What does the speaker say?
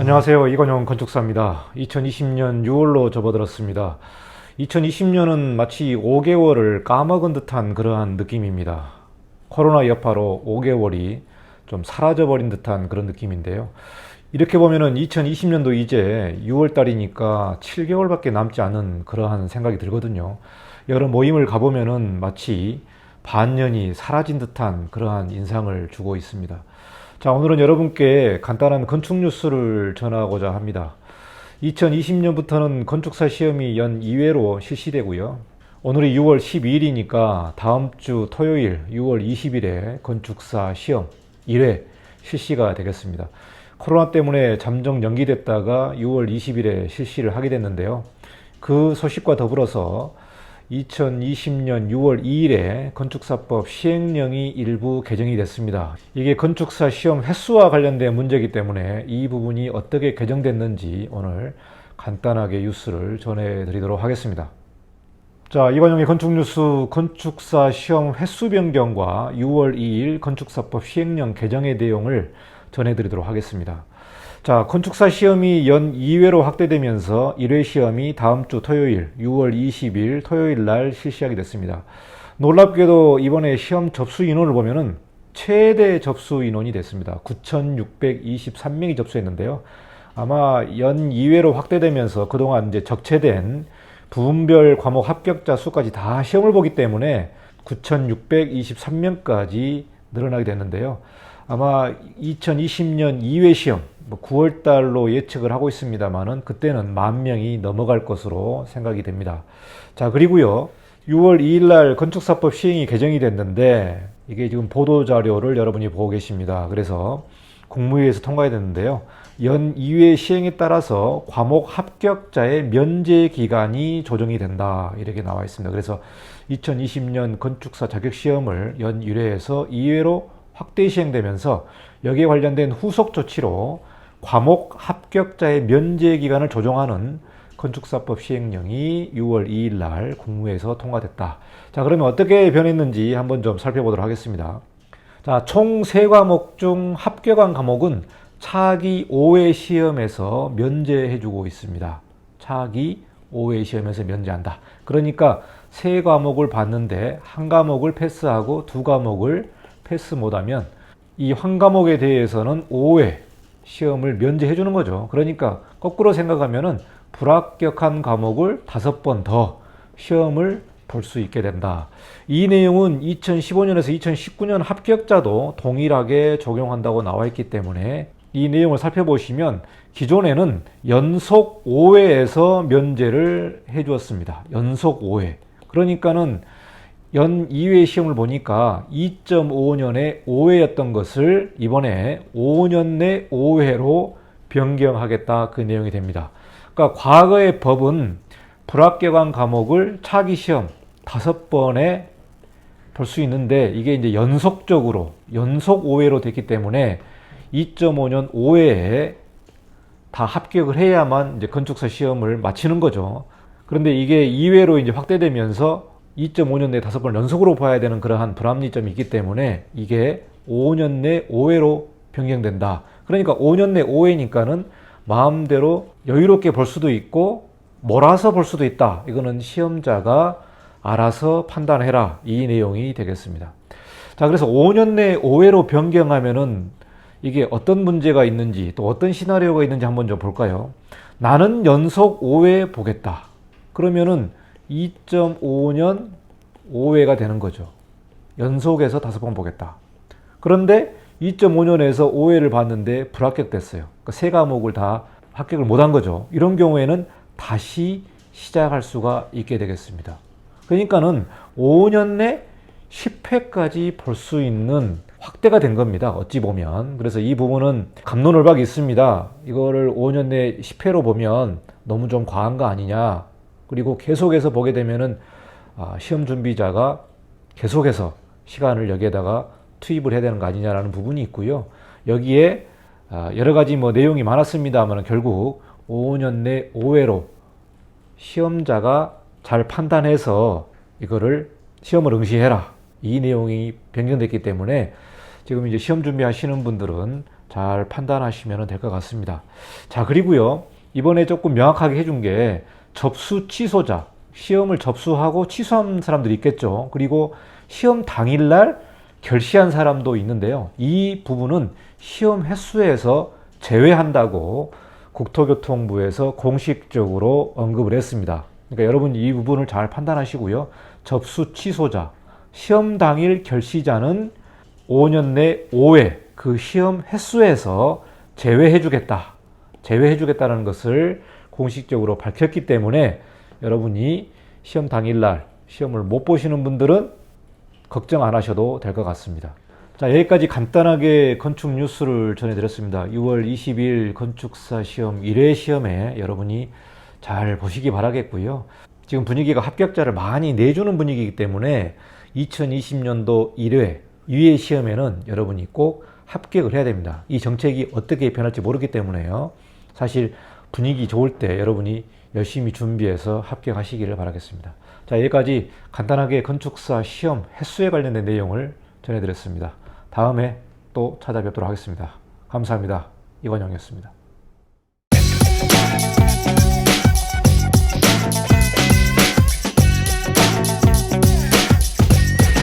안녕하세요. 이건용 건축사입니다. 2020년 6월로 접어들었습니다. 2020년은 마치 5개월을 까먹은 듯한 그러한 느낌입니다. 코로나 여파로 5개월이 좀 사라져버린 듯한 그런 느낌인데요. 이렇게 보면은 2020년도 이제 6월달이니까 7개월밖에 남지 않은 그러한 생각이 들거든요. 여러 모임을 가보면은 마치 반년이 사라진 듯한 그러한 인상을 주고 있습니다. 자, 오늘은 여러분께 간단한 건축 뉴스를 전하고자 합니다. 2020년부터는 건축사 시험이 연 2회로 실시되고요. 오늘이 6월 12일이니까 다음 주 토요일 6월 20일에 건축사 시험 1회 실시가 되겠습니다. 코로나 때문에 잠정 연기됐다가 6월 20일에 실시를 하게 됐는데요. 그 소식과 더불어서 2020년 6월 2일에 건축사법 시행령이 일부 개정이 됐습니다. 이게 건축사 시험 횟수와 관련된 문제이기 때문에 이 부분이 어떻게 개정됐는지 오늘 간단하게 뉴스를 전해드리도록 하겠습니다. 자, 이관용의 건축뉴스 건축사 시험 횟수 변경과 6월 2일 건축사법 시행령 개정의 내용을 전해드리도록 하겠습니다. 자, 건축사 시험이 연 2회로 확대되면서 1회 시험이 다음 주 토요일 6월 20일 토요일 날 실시하게 됐습니다. 놀랍게도 이번에 시험 접수 인원을 보면은 최대 접수 인원이 됐습니다. 9,623명이 접수했는데요. 아마 연 2회로 확대되면서 그동안 이제 적체된 부분별 과목 합격자 수까지 다 시험을 보기 때문에 9,623명까지 늘어나게 됐는데요. 아마 2020년 2회 시험 9월 달로 예측을 하고 있습니다만은 그때는 10,000명이 넘어갈 것으로 생각이 됩니다. 자, 그리고요. 6월 2일 날 건축사법 시행이 개정이 됐는데 이게 지금 보도 자료를 여러분이 보고 계십니다. 그래서 국무회의에서 통과가 됐는데요. 연 2회 시행에 따라서 과목 합격자의 면제 기간이 조정이 된다. 이렇게 나와 있습니다. 그래서 2020년 건축사 자격시험을 연 1회에서 2회로 확대 시행되면서 여기에 관련된 후속 조치로 과목 합격자의 면제 기간을 조정하는 건축사법 시행령이 6월 2일 날 국무회에서 통과됐다. 자, 그러면 어떻게 변했는지 한번 좀 살펴보도록 하겠습니다. 자, 총 3과목 중 합격한 과목은 차기 5회 시험에서 면제해주고 있습니다. 차기 5회 시험에서 면제한다. 그러니까 3과목을 봤는데 한 과목을 패스하고 2과목을 패스 못하면 이 한 과목에 대해서는 5회 시험을 면제해 주는 거죠. 그러니까 거꾸로 생각하면은 불합격한 과목을 5번 더 시험을 볼 수 있게 된다. 이 내용은 2015년에서 2019년 합격자도 동일하게 적용한다고 나와 있기 때문에 이 내용을 살펴보시면 기존에는 연속 5회에서 면제를 해 주었습니다. 연속 5회. 그러니까는 연 2회 시험을 보니까 2.5년에 5회였던 것을 이번에 5년 내 5회로 변경하겠다, 그 내용이 됩니다. 그러니까 과거의 법은 불합격한 과목을 차기 시험 5번에 볼 수 있는데 이게 이제 연속적으로 연속 5회로 됐기 때문에 2.5년 5회에 다 합격을 해야만 이제 건축사 시험을 마치는 거죠. 그런데 이게 2회로 이제 확대되면서 2.5년 내 5번 연속으로 봐야 되는 그러한 불합리점이 있기 때문에 이게 5년 내 5회로 변경된다. 그러니까 5년 내 5회니까는 마음대로 여유롭게 볼 수도 있고 몰아서 볼 수도 있다. 이거는 시험자가 알아서 판단해라. 이 내용이 되겠습니다. 자, 그래서 5년 내 5회로 변경하면은 이게 어떤 문제가 있는지 또 어떤 시나리오가 있는지 한번 좀 볼까요? 나는 연속 5회 보겠다. 그러면은 2.5년 5회가 되는 거죠. 연속해서 5번 보겠다. 그런데 2.5년에서 5회를 봤는데 불합격됐어요. 그러니까 3과목을 다 합격을 못한 거죠. 이런 경우에는 다시 시작할 수가 있게 되겠습니다. 그러니까는 5년 내 10회까지 볼 수 있는 확대가 된 겁니다. 어찌 보면. 그래서 이 부분은 갑론을박이 있습니다. 이거를 5년 내 10회로 보면 너무 좀 과한 거 아니냐. 그리고 계속해서 보게 되면은 시험 준비자가 계속해서 시간을 여기에다가 투입을 해야 되는 거 아니냐라는 부분이 있고요. 여기에 여러 가지 뭐 내용이 많았습니다만 결국 5년 내 5회로 시험자가 잘 판단해서 이거를 시험을 응시해라. 이 내용이 변경됐기 때문에 지금 이제 시험 준비하시는 분들은 잘 판단하시면 될 것 같습니다. 자, 그리고요, 이번에 조금 명확하게 해준 게 접수 취소자, 시험을 접수하고 취소한 사람들이 있겠죠. 그리고 시험 당일날 결시한 사람도 있는데요. 이 부분은 시험 횟수에서 제외한다고 국토교통부에서 공식적으로 언급을 했습니다. 그러니까 여러분 이 부분을 잘 판단하시고요. 접수 취소자, 시험 당일 결시자는 5년 내 5회 그 시험 횟수에서 제외해주겠다는 것을 공식적으로 밝혔기 때문에 여러분이 시험 당일날 시험을 못 보시는 분들은 걱정 안 하셔도 될 것 같습니다. 자, 여기까지 간단하게 건축 뉴스를 전해드렸습니다. 6월 20일 건축사 시험 1회 시험에 여러분이 잘 보시기 바라겠고요. 지금 분위기가 합격자를 많이 내주는 분위기이기 때문에 2020년도 1회, 2회 시험에는 여러분이 꼭 합격을 해야 됩니다. 이 정책이 어떻게 변할지 모르기 때문에요. 사실 분위기 좋을 때 여러분이 열심히 준비해서 합격하시기를 바라겠습니다. 자, 여기까지 간단하게 건축사 시험 횟수에 관련된 내용을 전해드렸습니다. 다음에 또 찾아뵙도록 하겠습니다. 감사합니다. 이관영이었습니다.